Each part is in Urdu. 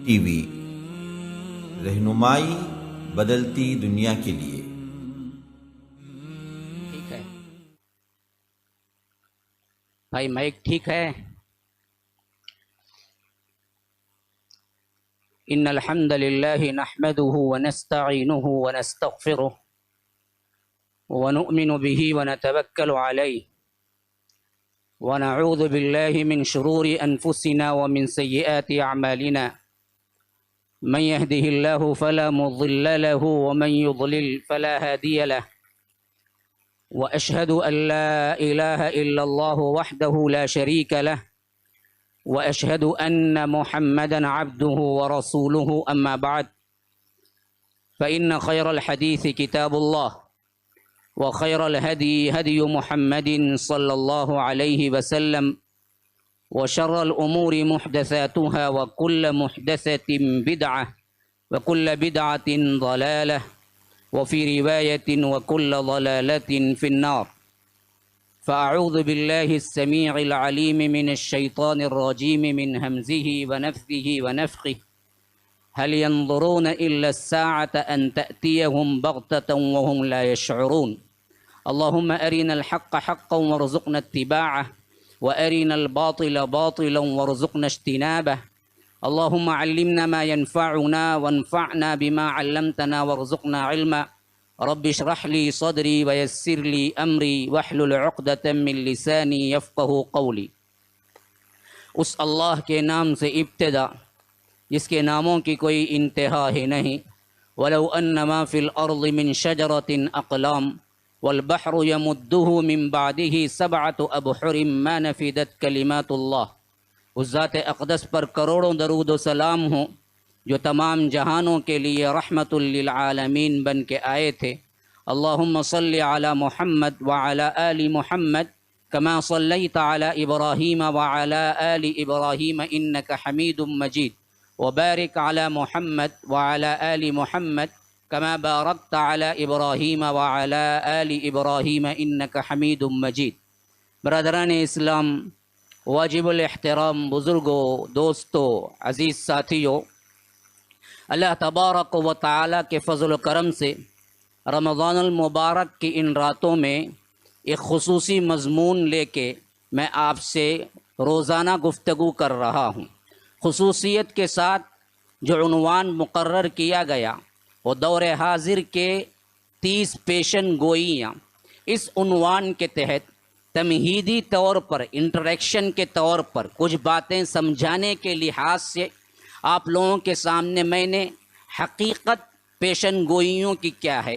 ٹی وی، رہنمائی بدلتی دنیا کے لیے۔ ٹھیک ہے بھائی، مائک ٹھیک ہے؟ ان الحمد للہ نحمده ونستعینه ونستغفره ونؤمن به ونتوکل علیہ ونعوذ باللہ من شرور انفسنا ومن سیئات اعمالنا من يهده الله فلا مضل له ومن يضلل فلا هادي له واشهد ان لا اله الا الله وحده لا شريك له واشهد ان محمدا عبده ورسوله اما بعد فان خير الحديث كتاب الله وخير الهدي هدي محمد صلى الله عليه وسلم وشر الامور محدثاتها وكل محدثة بدعة وكل بدعة ضلالة وفي رواية وكل ضلالة في النار. فأعوذ بالله السميع العليم من الشيطان الرجيم من همزه ونفثه ونفخه. هل ينظرون إلا الساعة أن تأتيهم بغتة وهم لا يشعرون. اللهم أرنا الحق حقا وارزقنا اتباعه وأرنا الباطل باطلا وارزقنا اجتنابه. اللهم علمنا ما ينفعنا وانفعنا بما علمتنا وارزقنا علما. رب اشرح لي صدري ويسر لي أمري واحلل عقدة من لساني يفقه قولي. اس اللہ کے نام سے ابتدا جس کے ناموں کی کوئی انتہا ہے نہیں. ولو ان ما فی الارض من شجرۃ اقلام والبحر يمده من بعده سبعة ابحر ما نفدت کلمات اللہ. اس ذات اقدس پر کروڑوں درود و سلام ہوں جو تمام جہانوں کے لیے رحمت للعالمین بن کے آئے تھے. اللہم صلی علی محمد وعلی آل محمد کما صلیت علی ابراہیم وعلی آل ابراہیم انک حمید مجید وبارک علی محمد وعلی آل محمد کما بارکت علی ابراہیم وعلی آل ابراہیم انک حمید مجید. برادران اسلام، واجب الاحترام بزرگوں، دوستوں، عزیز ساتھیوں، اللہ تبارک و تعالی کے فضل و کرم سے رمضان المبارک کی ان راتوں میں ایک خصوصی مضمون لے کے میں آپ سے روزانہ گفتگو کر رہا ہوں. خصوصیت کے ساتھ جو عنوان مقرر کیا گیا وہ دور حاضر کے 30 پیشن گوئیاں. اس عنوان کے تحت تمہیدی طور پر، انٹریکشن کے طور پر کچھ باتیں سمجھانے کے لحاظ سے آپ لوگوں کے سامنے میں نے حقیقت پیشن گوئیوں کی کیا ہے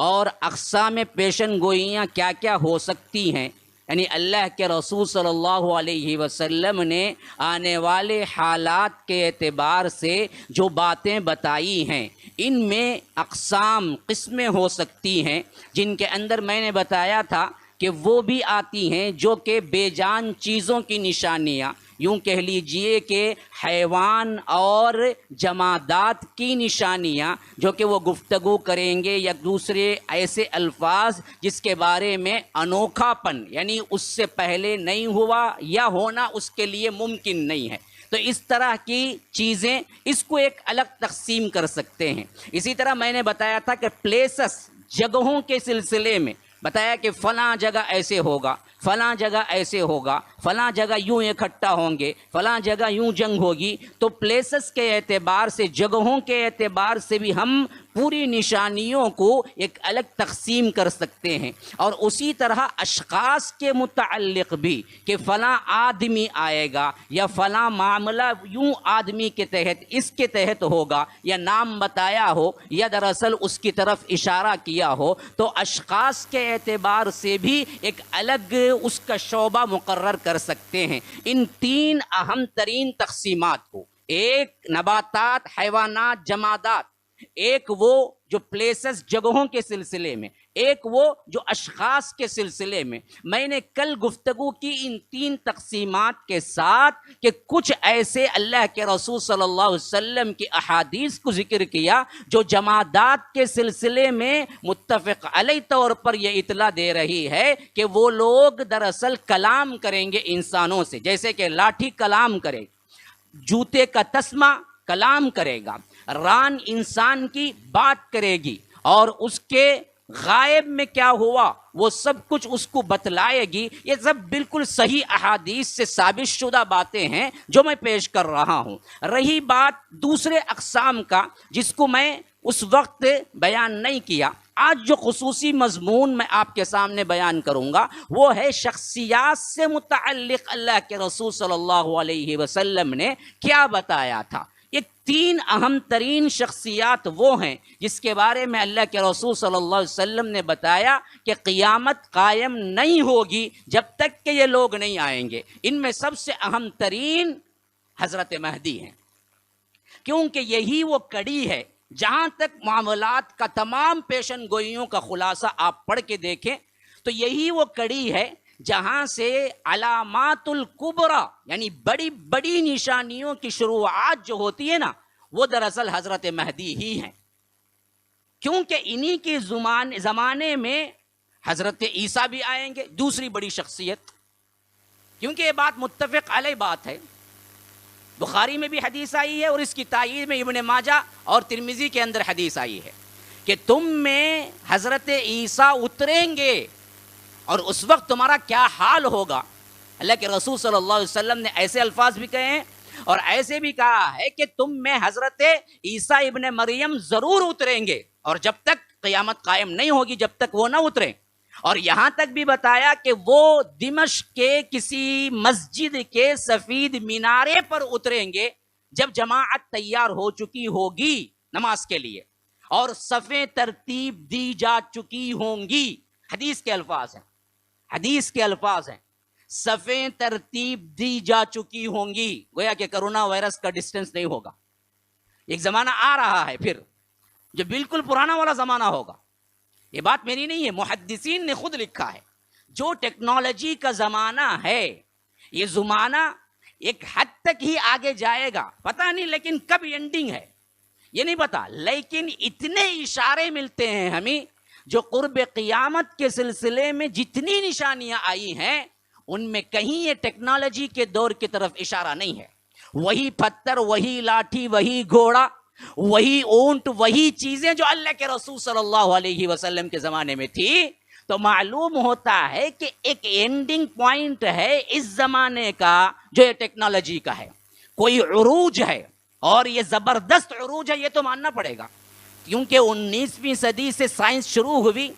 اور اقسام پیشن گوئیاں کیا کیا ہو سکتی ہیں، یعنی اللہ کے رسول صلی اللہ علیہ وسلم نے آنے والے حالات کے اعتبار سے جو باتیں بتائی ہیں ان میں اقسام، قسمیں ہو سکتی ہیں جن کے اندر میں نے بتایا تھا کہ وہ بھی آتی ہیں جو کہ بے جان چیزوں کی نشانیاں، یوں کہہ لیجئے کہ حیوان اور جمادات کی نشانیاں جو کہ وہ گفتگو کریں گے یا دوسرے ایسے الفاظ جس کے بارے میں انوکھا پن، یعنی اس سے پہلے نہیں ہوا یا ہونا اس کے لیے ممکن نہیں ہے. تو اس طرح کی چیزیں اس کو ایک الگ تقسیم کر سکتے ہیں. اسی طرح میں نے بتایا تھا کہ پلیسز، جگہوں کے سلسلے میں بتایا کہ فلاں جگہ ایسے ہوگا، فلاں جگہ ایسے ہوگا، فلاں جگہ یوں اکٹھا ہوں گے، فلاں جگہ یوں جنگ ہوگی. تو پلیسز کے اعتبار سے، جگہوں کے اعتبار سے بھی ہم پوری نشانیوں کو ایک الگ تقسیم کر سکتے ہیں. اور اسی طرح اشخاص کے متعلق بھی کہ فلاں آدمی آئے گا یا فلاں معاملہ یوں آدمی کے تحت، اس کے تحت ہوگا، یا نام بتایا ہو یا دراصل اس کی طرف اشارہ کیا ہو، تو اشخاص کے اعتبار سے بھی ایک الگ اس کا شعبہ مقرر کر سکتے ہیں. ان 3 اہم ترین تقسیمات کو، ایک نباتات، حیوانات، جمادات، ایک وہ جو پلیسز، جگہوں کے سلسلے میں، ایک وہ جو اشخاص کے سلسلے میں نے کل گفتگو کی ان 3 تقسیمات کے ساتھ کہ کچھ ایسے اللہ کے رسول صلی اللہ علیہ وسلم کی احادیث کو ذکر کیا جو جمادات کے سلسلے میں متفق علیہ طور پر یہ اطلاع دے رہی ہے کہ وہ لوگ دراصل کلام کریں گے انسانوں سے، جیسے کہ لاٹھی کلام کرے، جوتے کا تسمہ کلام کرے گا، ران انسان کی بات کرے گی اور اس کے غائب میں کیا ہوا وہ سب کچھ اس کو بتلائے گی. یہ سب بالکل صحیح احادیث سے ثابت شدہ باتیں ہیں جو میں پیش کر رہا ہوں. رہی بات دوسرے اقسام کا جس کو میں اس وقت بیان نہیں کیا، آج جو خصوصی مضمون میں آپ کے سامنے بیان کروں گا وہ ہے شخصیات سے متعلق اللہ کے رسول صلی اللہ علیہ وسلم نے کیا بتایا تھا. یہ 3 اہم ترین شخصیات وہ ہیں جس کے بارے میں اللہ کے رسول صلی اللہ علیہ وسلم نے بتایا کہ قیامت قائم نہیں ہوگی جب تک کہ یہ لوگ نہیں آئیں گے. ان میں سب سے اہم ترین حضرت مہدی ہیں، کیونکہ یہی وہ کڑی ہے. جہاں تک معاملات کا تمام پیشن گوئیوں کا خلاصہ آپ پڑھ کے دیکھیں تو یہی وہ کڑی ہے جہاں سے علامات الکبریٰ یعنی بڑی بڑی نشانیوں کی شروعات جو ہوتی ہے نا وہ دراصل حضرت مہدی ہی ہیں. کیونکہ انہی کے زمانے میں حضرت عیسیٰ بھی آئیں گے، دوسری بڑی شخصیت. کیونکہ یہ بات متفق علیہ بات ہے، بخاری میں بھی حدیث آئی ہے اور اس کی تائید میں ابن ماجہ اور ترمذی کے اندر حدیث آئی ہے کہ تم میں حضرت عیسیٰ اتریں گے اور اس وقت تمہارا کیا حال ہوگا. اللہ کے رسول صلی اللہ علیہ وسلم نے ایسے الفاظ بھی کہے ہیں اور ایسے بھی کہا ہے کہ تم میں حضرت عیسیٰ ابن مریم ضرور اتریں گے اور جب تک قیامت قائم نہیں ہوگی جب تک وہ نہ اتریں. اور یہاں تک بھی بتایا کہ وہ دمشق کے کسی مسجد کے سفید مینارے پر اتریں گے جب جماعت تیار ہو چکی ہوگی نماز کے لیے اور صفیں ترتیب دی جا چکی ہوں گی. حدیث کے الفاظ ہیں، حدیث کے الفاظ ہیں، صفیں ترتیب دی جا چکی ہوں گی. گویا کہ کرونا وائرس کا ڈسٹنس نہیں ہوگا. ایک زمانہ آ رہا ہے پھر جو بالکل پرانا والا زمانہ ہوگا. یہ بات میری نہیں ہے، محدثین نے خود لکھا ہے. جو ٹیکنالوجی کا زمانہ ہے یہ زمانہ ایک حد تک ہی آگے جائے گا، پتہ نہیں لیکن کب اینڈنگ ہے یہ نہیں پتا. لیکن اتنے اشارے ملتے ہیں ہمیں جو قرب قیامت کے سلسلے میں جتنی نشانیاں آئی ہیں ان میں کہیں یہ ٹیکنالوجی کے دور کی طرف اشارہ نہیں ہے. وہی پتھر، وہی لاٹھی، وہی گھوڑا، وہی اونٹ، وہی چیزیں جو اللہ کے رسول صلی اللہ علیہ وسلم کے زمانے میں تھی. تو معلوم ہوتا ہے کہ ایک اینڈنگ پوائنٹ ہے اس زمانے کا جو یہ ٹیکنالوجی کا ہے. کوئی عروج ہے اور یہ زبردست عروج ہے، یہ تو ماننا پڑے گا. کیونکہ 19ویں صدی سے سائنس شروع ہوئی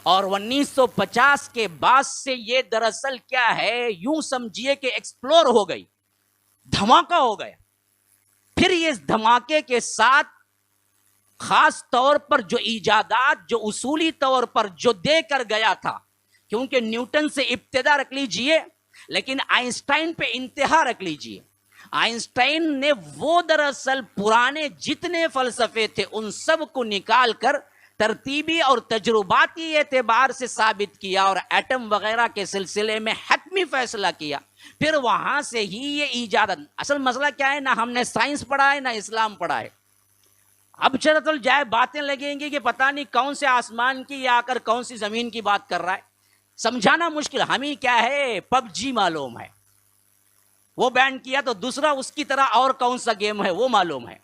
اور 1950 کے بعد سے یہ دراصل کیا ہے، یوں سمجھیے کہ ایکسپلور ہو گئی، دھماکہ ہو گیا. پھر اس دھماکے کے ساتھ خاص طور پر جو ایجادات جو اصولی طور پر جو دے کر گیا تھا، کیونکہ نیوٹن سے ابتدا رکھ لیجئے لیکن آئنسٹائن پہ انتہا رکھ لیجئے. آئنسٹائن نے وہ دراصل پرانے جتنے فلسفے تھے ان سب کو نکال کر ترتیبی اور تجرباتی اعتبار سے ثابت کیا اور ایٹم وغیرہ کے سلسلے میں حتمی فیصلہ کیا. پھر وہاں سے ہی یہ ایجاد. اصل مسئلہ کیا ہے، نہ ہم نے سائنس پڑھا ہے نہ اسلام پڑھا ہے. اب چل جائے باتیں لگیں گی کہ پتہ نہیں کون سے آسمان کی یا آ کر کون سی زمین کی بات کر رہا ہے. سمجھانا مشکل. ہمیں کیا ہے، پب جی معلوم ہے، وہ بین کیا تو دوسرا اس کی طرح اور کون سا گیم ہے وہ معلوم ہے.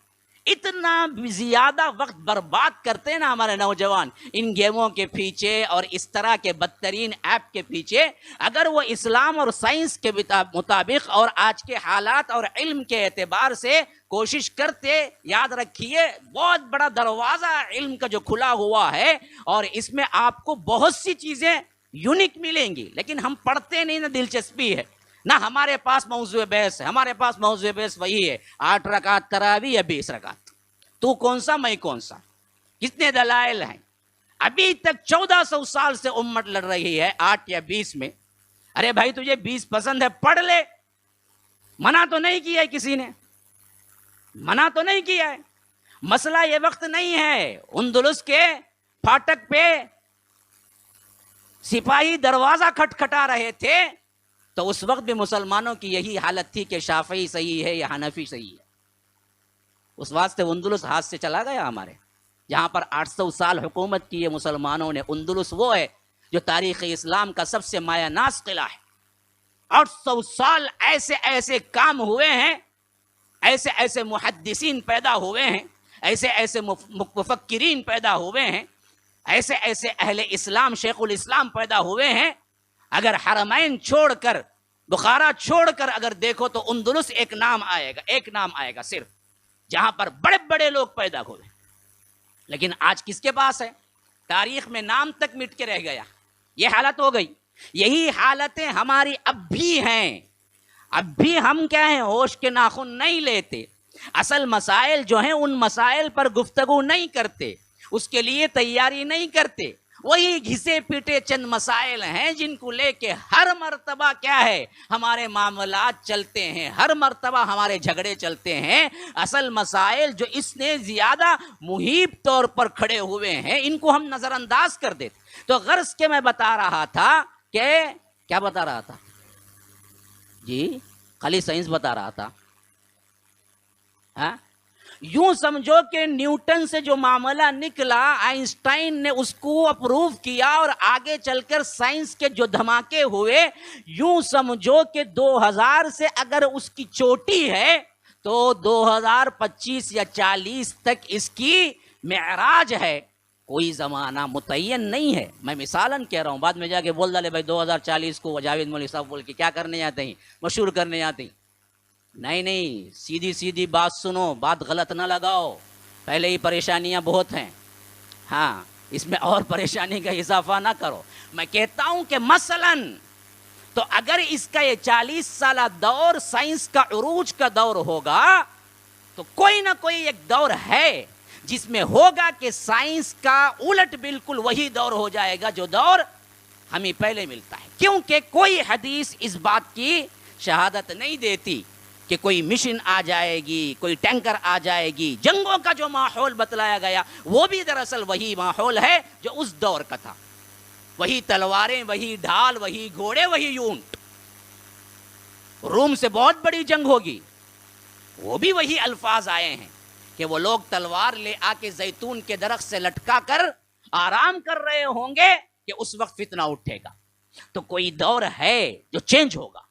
اتنا زیادہ وقت برباد کرتے ہیں نا ہمارے نوجوان ان گیموں کے پیچھے اور اس طرح کے بدترین ایپ کے پیچھے. اگر وہ اسلام اور سائنس کے مطابق اور آج کے حالات اور علم کے اعتبار سے کوشش کرتے، یاد رکھیے بہت بڑا دروازہ علم کا جو کھلا ہوا ہے اور اس میں آپ کو بہت سی چیزیں یونیک ملیں گی. لیکن ہم پڑھتے نہیں، نہ دلچسپی ہے نہ ہمارے پاس موضوع بحث ہے. ہمارے پاس موضوع بحث وہی ہے 8 رکعت تراویح یا 20 رکعت، تو کون سا میں کون سا، کتنے دلائل ہیں. ابھی تک 1400 سال سے امت لڑ رہی ہے 8 یا 20 میں. ارے بھائی تجھے 20 پسند ہے پڑھ لے، منع تو نہیں کیا ہے کسی نے، منع تو نہیں کیا ہے. مسئلہ یہ وقت نہیں ہے اندلس کے پھاٹک پہ سپاہی دروازہ کھٹکھٹا رہے تھے تو اس وقت بھی مسلمانوں کی یہی حالت تھی کہ شافعی صحیح ہے یا حنفی صحیح ہے. اس واسطے اندلس ہاتھ سے چلا گیا ہمارے. جہاں پر 800 سال حکومت کی ہے مسلمانوں نے. اندلس وہ ہے جو تاریخ اسلام کا سب سے مایہ ناز قلعہ ہے. 800 سال ایسے ایسے کام ہوئے ہیں ایسے ایسے محدثین پیدا ہوئے ہیں، ایسے ایسے مفکرین پیدا ہوئے ہیں، ایسے ایسے اہل اسلام شیخ الاسلام پیدا ہوئے ہیں. اگر حرمین چھوڑ کر، بخارا چھوڑ کر اگر دیکھو تو اندلس ایک نام آئے گا صرف، جہاں پر بڑے بڑے لوگ پیدا ہوئے. لیکن آج کس کے پاس ہے؟ تاریخ میں نام تک مٹ کے رہ گیا. یہ حالت ہو گئی. یہی حالتیں ہماری اب بھی ہیں. اب بھی ہم کیا ہیں؟ ہوش کے ناخن نہیں لیتے. اصل مسائل جو ہیں ان مسائل پر گفتگو نہیں کرتے، اس کے لیے تیاری نہیں کرتے. وہی گھسے پیٹے چند مسائل ہیں جن کو لے کے ہر مرتبہ کیا ہے ہمارے معاملات چلتے ہیں، ہر مرتبہ ہمارے جھگڑے چلتے ہیں. اصل مسائل جو اس نے زیادہ محیب طور پر کھڑے ہوئے ہیں ان کو ہم نظر انداز کر دیتے. تو غرض کے میں بتا رہا تھا کہ کیا بتا رہا تھا جی؟ خالی سائنس بتا رہا تھا. ہاں، یوں سمجھو کہ نیوٹن سے جو معاملہ نکلا، آئنسٹائن نے اس کو اپروو کیا اور آگے چل کر سائنس کے جو دھماکے ہوئے، یوں سمجھو کہ 2000 سے اگر اس کی چوٹی ہے تو 2025 یا 40 تک اس کی معراج ہے. کوئی زمانہ متعین نہیں ہے. میں مثالاً کہہ رہا ہوں، بعد میں جا کے بول ڈالے بھائی 2040 کو جاوید مولوی صاحب بول کے کیا کرنے آتے ہیں، مشہور کرنے آتے ہیں. نہیں، سیدھی بات سنو، بات غلط نہ لگاؤ. پہلے ہی پریشانیاں بہت ہیں. ہاں، اس میں اور پریشانی کا اضافہ نہ کرو. میں کہتا ہوں کہ مثلاً تو اگر اس کا یہ 40 سالہ دور سائنس کا عروج کا دور ہوگا تو کوئی نہ کوئی ایک دور ہے جس میں ہوگا کہ سائنس کا الٹ بالکل وہی دور ہو جائے گا جو دور ہمیں پہلے ملتا ہے. کیونکہ کوئی حدیث اس بات کی شہادت نہیں دیتی کہ کوئی مشن آ جائے گی، کوئی ٹینکر آ جائے گی. جنگوں کا جو ماحول بتلایا گیا وہ بھی دراصل وہی ماحول ہے جو اس دور کا تھا. وہی تلواریں، وہی ڈھال، وہی گھوڑے، وہی اونٹ. روم سے بہت بڑی جنگ ہوگی، وہ بھی وہی الفاظ آئے ہیں کہ وہ لوگ تلوار لے آ کے زیتون کے درخت سے لٹکا کر آرام کر رہے ہوں گے کہ اس وقت فتنہ اٹھے گا. تو کوئی دور ہے جو چینج ہوگا،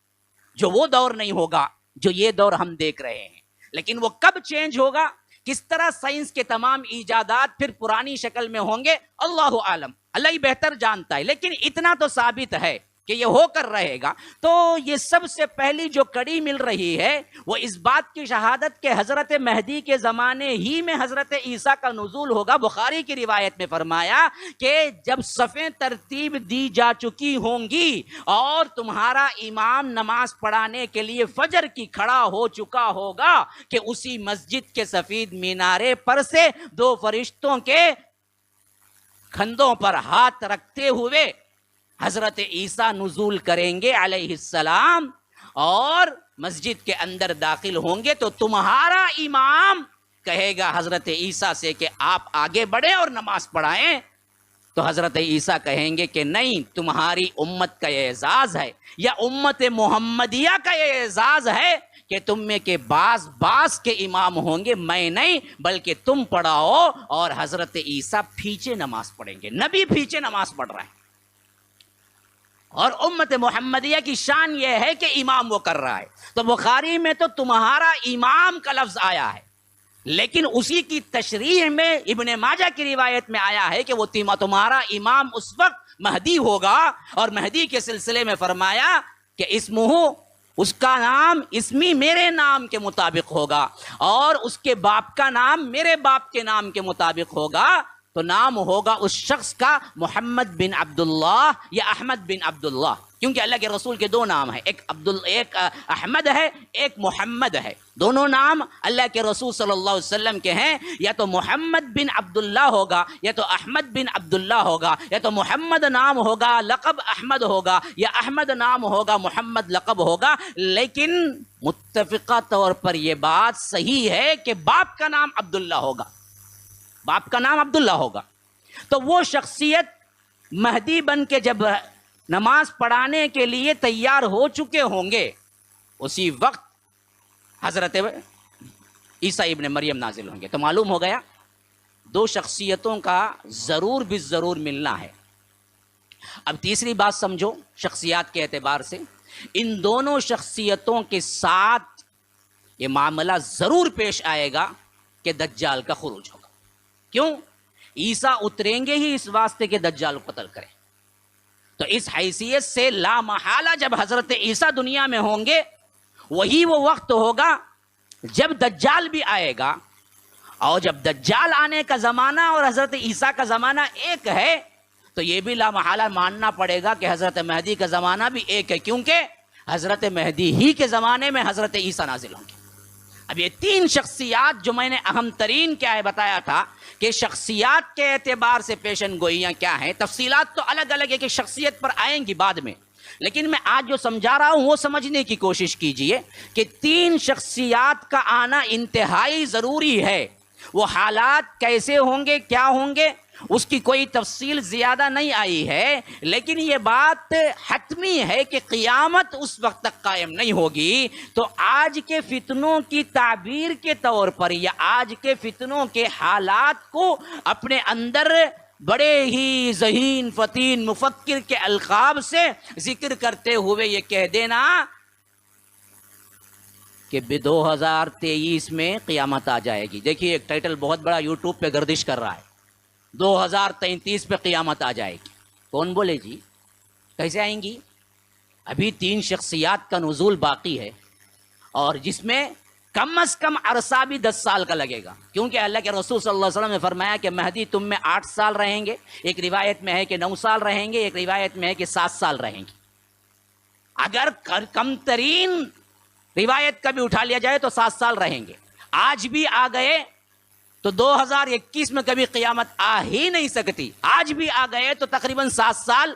جو وہ دور نہیں ہوگا جو یہ دور ہم دیکھ رہے ہیں. لیکن وہ کب چینج ہوگا، کس طرح سائنس کے تمام ایجادات پھر پرانی شکل میں ہوں گے، اللہ عالم، اللہ ہی بہتر جانتا ہے. لیکن اتنا تو ثابت ہے کہ یہ ہو کر رہے گا. تو یہ سب سے پہلی جو کڑی مل رہی ہے وہ اس بات کی شہادت کہ حضرت مہدی کے زمانے ہی میں حضرت عیسیٰ کا نزول ہوگا. بخاری کی روایت میں فرمایا کہ جب صفیں ترتیب دی جا چکی ہوں گی اور تمہارا امام نماز پڑھانے کے لیے فجر کی کھڑا ہو چکا ہوگا کہ اسی مسجد کے سفید مینارے پر سے 2 فرشتوں کے کندھوں پر ہاتھ رکھتے ہوئے حضرت عیسیٰ نزول کریں گے علیہ السلام اور مسجد کے اندر داخل ہوں گے. تو تمہارا امام کہے گا حضرت عیسیٰ سے کہ آپ آگے بڑھیں اور نماز پڑھائیں. تو حضرت عیسیٰ کہیں گے کہ نہیں، تمہاری امت کا یہ اعزاز ہے یا امت محمدیہ کا یہ اعزاز ہے کہ تم میں کے بعض کے امام ہوں گے، میں نہیں، بلکہ تم پڑھاؤ. اور حضرت عیسیٰ پیچھے نماز پڑھیں گے. نبی پیچھے نماز پڑھ رہا ہے اور امت محمدیہ کی شان یہ ہے کہ امام وہ کر رہا ہے. تو بخاری میں تو تمہارا امام کا لفظ آیا ہے، لیکن اسی کی تشریح میں ابن ماجہ کی روایت میں آیا ہے کہ وہ تمہارا امام اس وقت مہدی ہوگا. اور مہدی کے سلسلے میں فرمایا کہ اسمہ، اس کا نام اسمی میرے نام کے مطابق ہوگا اور اس کے باپ کا نام میرے باپ کے نام کے مطابق ہوگا. تو نام ہوگا اس شخص کا محمد بن عبداللہ یا احمد بن عبداللہ، کیونکہ اللہ کے رسول کے 2 نام ہیں، ایک احمد ہے، ایک محمد ہے. دونوں نام اللہ کے رسول صلی اللہ علیہ وسلم کے ہیں. یا تو محمد بن عبداللہ ہوگا یا تو احمد بن عبداللہ ہوگا، یا تو محمد نام ہوگا لقب احمد ہوگا، یا احمد نام ہوگا محمد لقب ہوگا. لیکن متفقہ طور پر یہ بات صحیح ہے کہ باپ کا نام عبداللہ ہوگا، باپ کا نام عبداللہ ہوگا. تو وہ شخصیت مہدی بن کے جب نماز پڑھانے کے لیے تیار ہو چکے ہوں گے، اسی وقت حضرت عیسیٰ ابن مریم نازل ہوں گے. تو معلوم ہو گیا 2 شخصیتوں کا ضرور بھی ضرور ملنا ہے. اب تیسری بات سمجھو شخصیات کے اعتبار سے، ان دونوں شخصیتوں کے ساتھ یہ معاملہ ضرور پیش آئے گا کہ دجال کا خروج ہوگا. کیوں؟ عیسیٰ اتریں گے ہی اس واسطے کہ دجال کو قتل کریں. تو اس حیثیت سے لا محالہ جب حضرت عیسیٰ دنیا میں ہوں گے وہی وہ وقت ہوگا جب دجال بھی آئے گا. اور جب دجال آنے کا زمانہ اور حضرت عیسیٰ کا زمانہ ایک ہے تو یہ بھی لا محالہ ماننا پڑے گا کہ حضرت مہدی کا زمانہ بھی ایک ہے، کیونکہ حضرت مہدی ہی کے زمانے میں حضرت عیسیٰ نازل ہوں گے. اب یہ تین شخصیات جو میں نے اہم ترین کیا ہے بتایا تھا کہ شخصیات کے اعتبار سے پیشن گوئیاں کیا ہیں، تفصیلات تو الگ الگ ہے کہ شخصیت پر آئیں گی بعد میں، لیکن میں آج جو سمجھا رہا ہوں وہ سمجھنے کی کوشش کیجئے کہ تین شخصیات کا آنا انتہائی ضروری ہے. وہ حالات کیسے ہوں گے، کیا ہوں گے، اس کی کوئی تفصیل زیادہ نہیں آئی ہے، لیکن یہ بات حتمی ہے کہ قیامت اس وقت تک قائم نہیں ہوگی. تو آج کے فتنوں کی تعبیر کے طور پر یا آج کے فتنوں کے حالات کو اپنے اندر بڑے ہی ذہین فتین مفکر کے القاب سے ذکر کرتے ہوئے یہ کہہ دینا کہ 2023 میں قیامت آ جائے گی. دیکھیے ایک ٹائٹل بہت بڑا یوٹیوب پہ گردش کر رہا ہے، 2033 پہ قیامت آ جائے گی. کون بولے جی؟ کیسے آئیں گی؟ ابھی تین شخصیات کا نزول باقی ہے اور جس میں کم از کم عرصہ بھی 10 سال کا لگے گا، کیونکہ اللہ کے رسول صلی اللہ علیہ وسلم نے فرمایا کہ مہدی تم میں 8 سال رہیں گے، ایک روایت میں ہے کہ 9 سال رہیں گے، ایک روایت میں ہے کہ 7 سال رہیں گے. اگر کم ترین روایت کا بھی اٹھا لیا جائے تو 7 سال رہیں گے. آج بھی آ گئے تو 2021 میں کبھی قیامت آ ہی نہیں سکتی. آج بھی آ گئے تو تقریباً 7 سال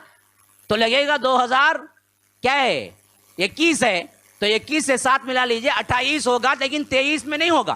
تو لگے گا. 2000 کیا ہے 21 ہے تو 21 سے 7 ملا لیجئے 28 ہوگا، لیکن 23 میں نہیں ہوگا.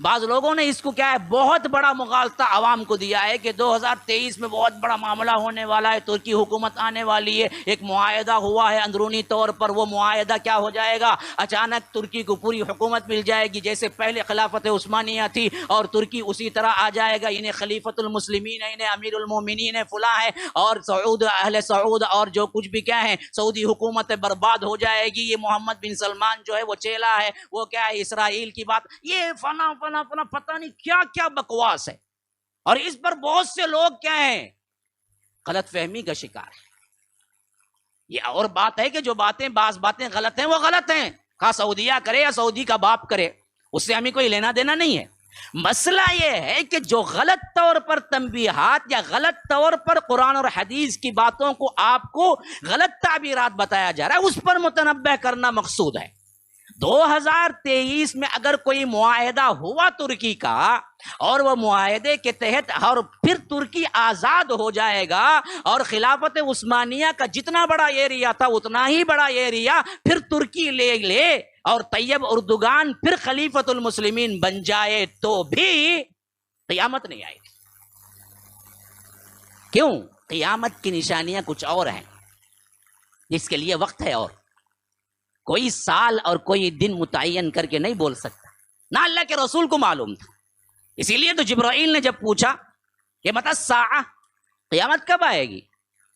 بعض لوگوں نے اس کو کیا ہے بہت بڑا مغالطہ عوام کو دیا ہے کہ 2023 میں بہت بڑا معاملہ ہونے والا ہے، ترکی حکومت آنے والی ہے، ایک معاہدہ ہوا ہے اندرونی طور پر، وہ معاہدہ کیا ہو جائے گا، اچانک ترکی کو پوری حکومت مل جائے گی جیسے پہلے خلافت عثمانیہ تھی، اور ترکی اسی طرح آ جائے گا، انہیں خلیفۃ المسلمین ہے، انہیں امیر المومنین ہے، فلاں ہے، اور سعود اہل سعود اور جو کچھ بھی کیا ہے سعودی حکومت برباد ہو جائے گی. یہ محمد بن سلمان جو ہے وہ چیلا ہے، وہ کیا ہے اسرائیل کی بات، یہ فنا پتہ نہیں کیا کیا بکواس ہے. اور اس پر بہت سے لوگ کیا ہیں غلط فہمی کا شکار ہے. یہ اور بات ہے کہ جو بعض باتیں غلط ہیں وہ غلط ہیں، خواہ سعودیہ کرے یا سعودی کا باپ کرے، اس سے ہمیں کوئی لینا دینا نہیں ہے. مسئلہ یہ ہے کہ جو غلط طور پر تنبیہات یا غلط طور پر قرآن اور حدیث کی باتوں کو آپ کو غلط تعبیرات بتایا جا رہا ہے، اس پر متنبہ کرنا مقصود ہے. 2023 میں اگر کوئی معاہدہ ہوا ترکی کا اور وہ معاہدے کے تحت اور پھر ترکی آزاد ہو جائے گا اور خلافت عثمانیہ کا جتنا بڑا ایریا تھا اتنا ہی بڑا ایریا پھر ترکی لے اور طیب اردگان پھر خلیفت المسلمین بن جائے تو بھی قیامت نہیں آئے گی. کیوں؟ قیامت کی نشانیاں کچھ اور ہیں جس کے لیے وقت ہے، اور کوئی سال اور کوئی دن متعین کر کے نہیں بول سکتا، نہ اللہ کے رسول کو معلوم تھا. اسی لیے تو جبرائیل نے جب پوچھا کہ متی الساعہ، قیامت کب آئے گی،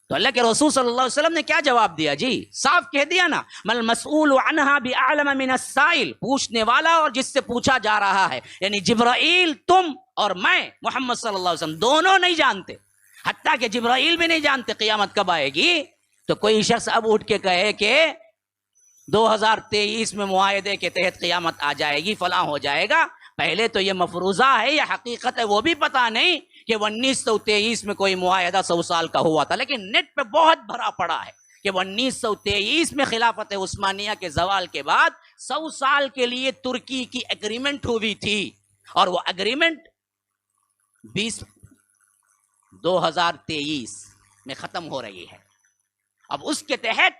تو اللہ کے رسول صلی اللہ علیہ وسلم نے کیا جواب دیا؟ جی صاف کہہ دیا نا، مل مسئول عنہا بعلم من السائل، پوچھنے والا اور جس سے پوچھا جا رہا ہے، یعنی جبرائیل تم اور میں محمد صلی اللہ علیہ وسلم دونوں نہیں جانتے، حتیٰ کہ جبرائیل بھی نہیں جانتے قیامت کب آئے گی. تو کوئی شخص اب اٹھ کے کہے کہ 2023 میں معاہدے کے تحت قیامت آ جائے گی، فلاں ہو جائے گا، پہلے تو یہ مفروضہ ہے یا حقیقت ہے وہ بھی پتا نہیں کہ 1923 میں کوئی معاہدہ 100 سال کا ہوا تھا، لیکن نیٹ پہ بہت بھرا پڑا ہے کہ 1923 میں خلافت عثمانیہ کے زوال کے بعد 100 سال کے لیے ترکی کی ایگریمنٹ ہوئی تھی، اور وہ ایگریمنٹ 2023 میں ختم ہو رہی ہے. اب اس کے تحت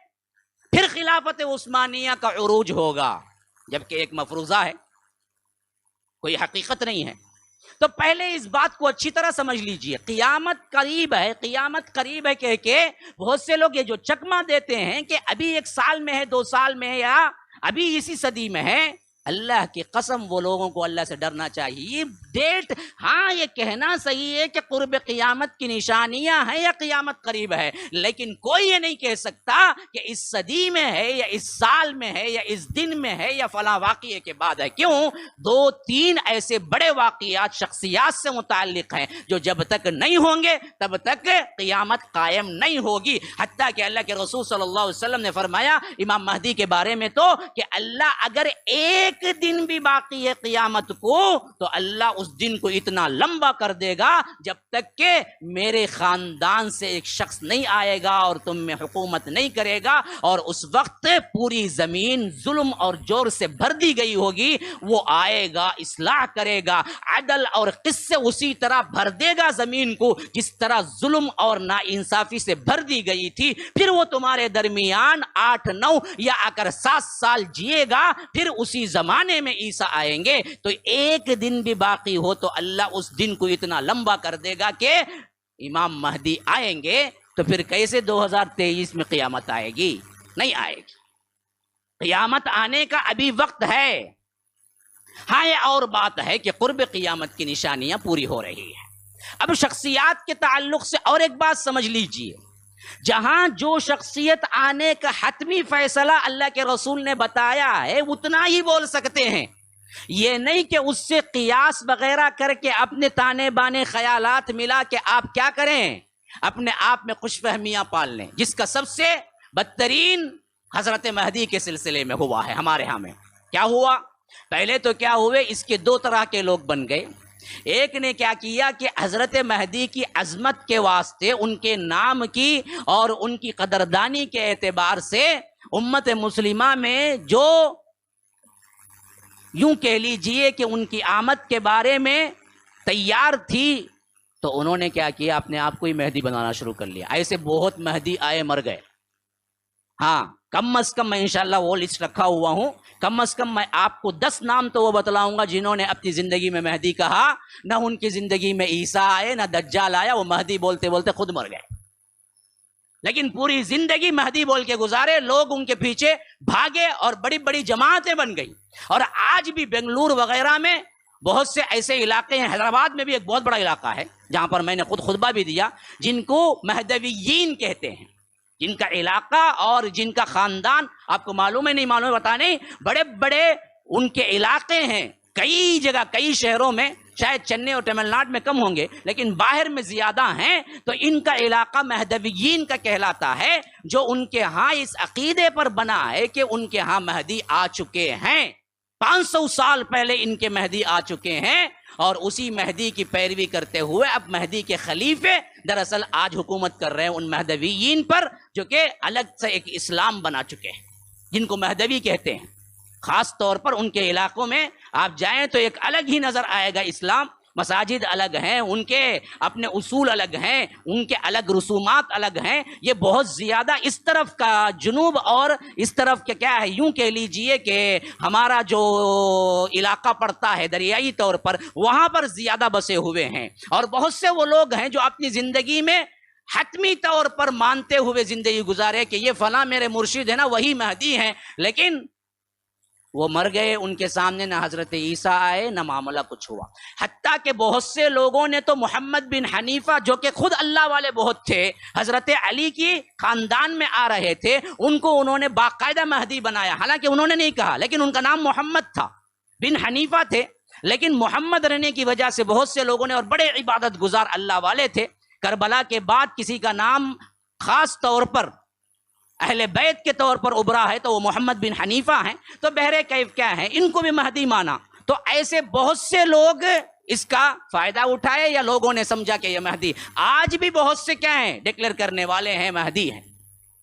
پھر خلافت عثمانیہ کا عروج ہوگا، جبکہ ایک مفروضہ ہے، کوئی حقیقت نہیں ہے. تو پہلے اس بات کو اچھی طرح سمجھ لیجئے، قیامت قریب ہے، قیامت قریب ہے کہہ کے بہت سے لوگ یہ جو چکمہ دیتے ہیں کہ ابھی 1 سال میں ہے، 2 سال میں ہے، یا ابھی اسی صدی میں ہے، اللہ کی قسم وہ لوگوں کو اللہ سے ڈرنا چاہیے. یہ ڈیٹ, ہاں یہ کہنا صحیح ہے کہ قرب قیامت کی نشانیاں ہیں یا قیامت قریب ہے, لیکن کوئی یہ نہیں کہہ سکتا کہ اس صدی میں ہے یا اس سال میں ہے یا اس دن میں ہے یا فلاں واقعے کے بعد ہے. کیوں؟ 2-3 ایسے بڑے واقعات شخصیات سے متعلق ہیں جو جب تک نہیں ہوں گے تب تک قیامت قائم نہیں ہوگی. حتیٰ کہ اللہ کے رسول صلی اللہ علیہ وسلم نے فرمایا امام مہدی کے بارے میں تو کہ اللہ اگر ایک دن بھی باقی ہے قیامت کو تو اللہ اس دن کو اتنا لمبا کر دے گا جب تک کہ میرے خاندان سے ایک شخص نہیں آئے گا اور تم میں حکومت نہیں کرے گا, اور اس وقت پوری زمین ظلم اور جور سے بھر دی گئی ہوگی. وہ آئے گا, اصلاح کرے گا, عدل اور قسط سے اسی طرح بھر دے گا زمین کو جس طرح ظلم اور ناانصافی سے بھر دی گئی تھی. پھر وہ تمہارے درمیان 8-9 یا اگر 7 سال جیے گا, پھر اسی زمانے میں عیسیٰ آئیں گے. تو ایک دن بھی باقی ہو تو اللہ اس دن کو اتنا لمبا کر دے گا کہ امام مہدی آئیں گے. تو پھر کیسے 2023 میں قیامت آئے گی؟ نہیں آئے گی. قیامت آنے کا ابھی وقت ہے. ہاں یہ اور بات ہے کہ قرب قیامت کی نشانیاں پوری ہو رہی ہیں. اب شخصیات کے تعلق سے اور ایک بات سمجھ لیجئے, جہاں جو شخصیت آنے کا حتمی فیصلہ اللہ کے رسول نے بتایا ہے اتنا ہی بول سکتے ہیں. یہ نہیں کہ اس سے قیاس وغیرہ کر کے اپنے تانے بانے خیالات ملا کے آپ کیا کریں, اپنے آپ میں خوش فہمیاں پال لیں, جس کا سب سے بدترین حضرت مہدی کے سلسلے میں ہوا ہے. ہمارے ہاں میں کیا ہوا؟ پہلے تو کیا ہوئے, اس کے 2 طرح کے لوگ بن گئے. ایک نے کیا کیا کہ حضرت مہدی کی عظمت کے واسطے, ان کے نام کی اور ان کی قدردانی کے اعتبار سے امت مسلمہ میں جو یوں کہہ لیجئے کہ ان کی آمد کے بارے میں تیار تھی, تو انہوں نے کیا کیا, اپنے آپ کو ہی مہدی بنانا شروع کر لیا. ایسے بہت مہدی آئے مر گئے. ہاں کم از کم میں انشاءاللہ وہ لسٹ رکھا ہوا ہوں, کم از کم میں آپ کو 10 نام تو وہ بتلاؤں گا جنہوں نے اپنی زندگی میں مہدی کہا. نہ ان کی زندگی میں عیسیٰ آئے نہ دجال آیا, وہ مہدی بولتے بولتے خود مر گئے. لیکن پوری زندگی مہدی بول کے گزارے, لوگ ان کے پیچھے بھاگے اور بڑی بڑی جماعتیں بن گئی. اور آج بھی بنگلور وغیرہ میں بہت سے ایسے علاقے ہیں, حیدرآباد میں بھی ایک بہت بڑا علاقہ ہے جہاں پر میں نے خود خطبہ بھی دیا, جن کو مہدویین کہتے ہیں, جن کا علاقہ اور جن کا خاندان آپ کو معلوم ہے نہیں معلوم ہے پتہ نہیں, بڑے بڑے ان کے علاقے ہیں کئی جگہ, کئی شہروں میں, شاید چنئی اور تمل ناڈو میں کم ہوں گے لیکن باہر میں زیادہ ہیں. تو ان کا علاقہ مہدویین کا کہلاتا ہے, جو ان کے ہاں اس عقیدے پر بنا ہے کہ ان کے ہاں مہدی آ چکے ہیں. 500 سال پہلے ان کے مہدی آ چکے ہیں, اور اسی مہدی کی پیروی کرتے ہوئے اب مہدی کے خلیفے دراصل آج حکومت کر رہے ہیں ان مہدویین پر, جو کہ الگ سے ایک اسلام بنا چکے ہیں, جن کو مہدوی کہتے ہیں. خاص طور پر ان کے علاقوں میں آپ جائیں تو ایک الگ ہی نظر آئے گا اسلام. مساجد الگ ہیں, ان کے اپنے اصول الگ ہیں, ان کے الگ رسومات الگ ہیں. یہ بہت زیادہ اس طرف کا جنوب اور اس طرف کے کیا ہے, یوں کہہ لیجئے کہ ہمارا جو علاقہ پڑتا ہے دریائی طور پر, وہاں پر زیادہ بسے ہوئے ہیں. اور بہت سے وہ لوگ ہیں جو اپنی زندگی میں حتمی طور پر مانتے ہوئے زندگی گزارے کہ یہ فلاں میرے مرشد ہے نا, وہی مہدی ہیں, لیکن وہ مر گئے. ان کے سامنے نہ حضرت عیسیٰ آئے نہ معاملہ کچھ ہوا. حتیٰ کہ بہت سے لوگوں نے تو محمد بن حنیفہ, جو کہ خود اللہ والے بہت تھے, حضرت علی کی خاندان میں آ رہے تھے, ان کو انہوں نے باقاعدہ مہدی بنایا. حالانکہ انہوں نے نہیں کہا, لیکن ان کا نام محمد تھا, بن حنیفہ تھے, لیکن محمد رہنے کی وجہ سے بہت سے لوگوں نے, اور بڑے عبادت گزار اللہ والے تھے. کربلا کے بعد کسی کا نام خاص طور پر اہل بیت کے طور پر ابھرا ہے تو وہ محمد بن حنیفہ ہیں. تو بہرے کیف کیا ہیں, ان کو بھی مہدی مانا. تو ایسے بہت سے لوگ اس کا فائدہ اٹھائے, یا لوگوں نے سمجھا کہ یہ مہدی. آج بھی بہت سے کیا ہیں, ڈکلیئر کرنے والے ہیں مہدی ہیں.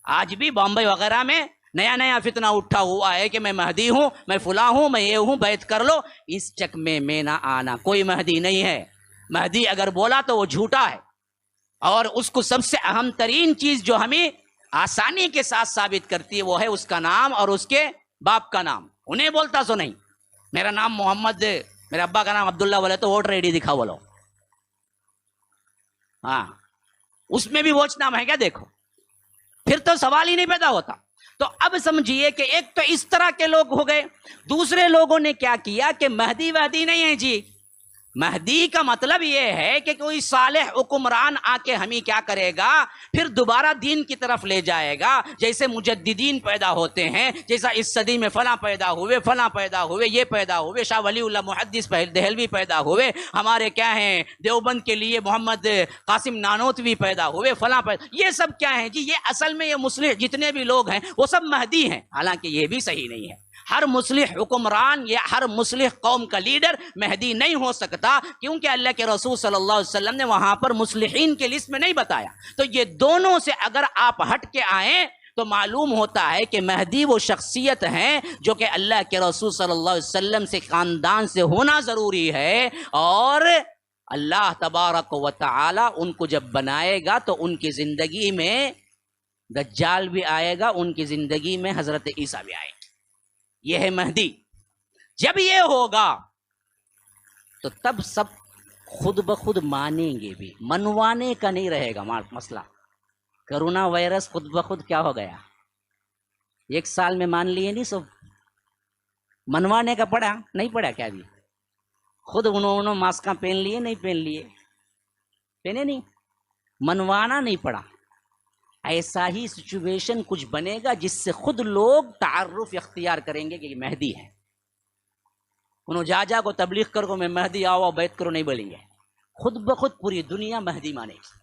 آج بھی بامبئی وغیرہ میں نیا نیا فتنہ اٹھا ہوا ہے کہ میں مہدی ہوں, میں فلاں ہوں, میں یہ ہوں, بیعت کر لو. اس چکمے میں نہ آنا, کوئی مہدی نہیں ہے. مہدی اگر بولا تو وہ جھوٹا ہے, اور اس کو سب سے اہم ترین چیز جو ہمیں آسانی کے ساتھ ثابت کرتی ہے وہ ہے اس کا نام اور اس کے باپ کا نام. انہیں بولتا سو نہیں, میرا نام محمد, میرے ابا کا نام عبداللہ بولے تو ووٹر آئی ڈی دکھا بولو. ہاں اس میں بھی ووچ نام ہے کیا, دیکھو, پھر تو سوال ہی نہیں پیدا ہوتا. تو اب سمجھیے کہ ایک تو اس طرح کے لوگ ہو گئے، دوسرے لوگوں نے کیا کیا کہ مہدی وہدی نہیں ہے جی، مہدی کا مطلب یہ ہے کہ کوئی صالح حکمران آ کے ہمیں کیا کرے گا، پھر دوبارہ دین کی طرف لے جائے گا، جیسے مجددین پیدا ہوتے ہیں، جیسا اس صدی میں فلاں پیدا ہوئے، فلاں پیدا ہوئے، یہ پیدا ہوئے، شاہ ولی اللہ محدث دہلوی پیدا ہوئے، ہمارے کیا ہیں دیوبند کے لیے محمد قاسم نانوتوی پیدا ہوئے، فلاں پیدا، یہ سب کیا ہیں جی، یہ اصل میں یہ مصلح جتنے بھی لوگ ہیں وہ سب مہدی ہیں، حالانکہ یہ بھی صحیح نہیں ہے۔ ہر مصلح حکمران یا ہر مصلح قوم کا لیڈر مہدی نہیں ہو سکتا، کیونکہ اللہ کے رسول صلی اللہ علیہ وسلم نے وہاں پر مصلحین کے لسٹ میں نہیں بتایا۔ تو یہ دونوں سے اگر آپ ہٹ کے آئیں تو معلوم ہوتا ہے کہ مہدی وہ شخصیت ہیں جو کہ اللہ کے رسول صلی اللہ علیہ وسلم سے خاندان سے ہونا ضروری ہے، اور اللہ تبارک و تعالی ان کو جب بنائے گا تو ان کی زندگی میں دجال بھی آئے گا، ان کی زندگی میں حضرت عیسیٰ بھی آئے گا۔ یہ ہے مہدی۔ جب یہ ہوگا تو تب سب خود بخود مانیں گے بھی، منوانے کا نہیں رہے گا مسئلہ۔ کرونا وائرس خود بخود کیا ہو گیا، 1 سال میں مان لیے نہیں سب، منوانے کا پڑا نہیں پڑا کیا بھی، خود انہوں نے ماسکاں پہن لیے نہیں پہن لیے، پہنے نہیں، منوانا نہیں پڑا۔ ایسا ہی سچویشن کچھ بنے گا جس سے خود لوگ تعارف اختیار کریں گے کہ یہ مہدی ہے۔ انہوں جا کو تبلیغ کرو میں مہدی آؤ بیعت کرو نہیں بولیں گے، خود بخود پوری دنیا مہدی مانے گی۔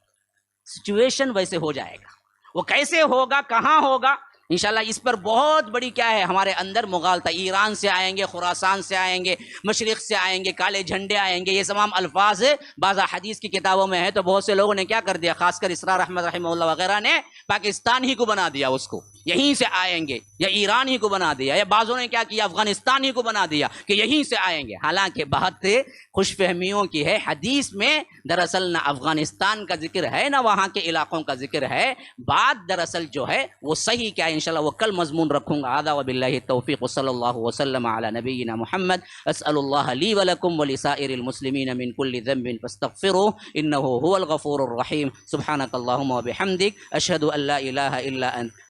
سچویشن ویسے ہو جائے گا۔ وہ کیسے ہوگا، کہاں ہوگا، انشاءاللہ اس پر بہت بڑی کیا ہے ہمارے اندر مغالطہ۔ ایران سے آئیں گے، خراسان سے آئیں گے، مشرق سے آئیں گے، کالے جھنڈے آئیں گے، یہ تمام الفاظ بعض حدیث کی کتابوں میں ہے۔ تو بہت سے لوگوں نے کیا کر دیا، خاص کر اسرار احمد رحمہ اللہ وغیرہ نے پاکستان ہی کو بنا دیا، اس کو یہیں سے آئیں گے، یا ایران ہی کو بنا دیا، یا بعضوں نے کیا کیا افغانستان ہی کو بنا دیا کہ یہیں سے آئیں گے۔ حالانکہ بہت خوش فہمیوں کی ہے، حدیث میں دراصل نہ افغانستان کا ذکر ہے نہ وہاں کے علاقوں کا ذکر ہے، بات دراصل جو ہے وہ صحیح کیا ہے انشاءاللہ وہ کل مضمون رکھوں گا۔ آدھا وباللہ التوفیق صلی اللہ وسلم علی نبینا محمد۔ اسأل اللہ لی ولکم ولسائر المسلمین من کل ذنب فاستغفروه انه هو الغفور الرحیم۔ سبحانک اللہم وبحمدک اشہد ان لا الہ الا انت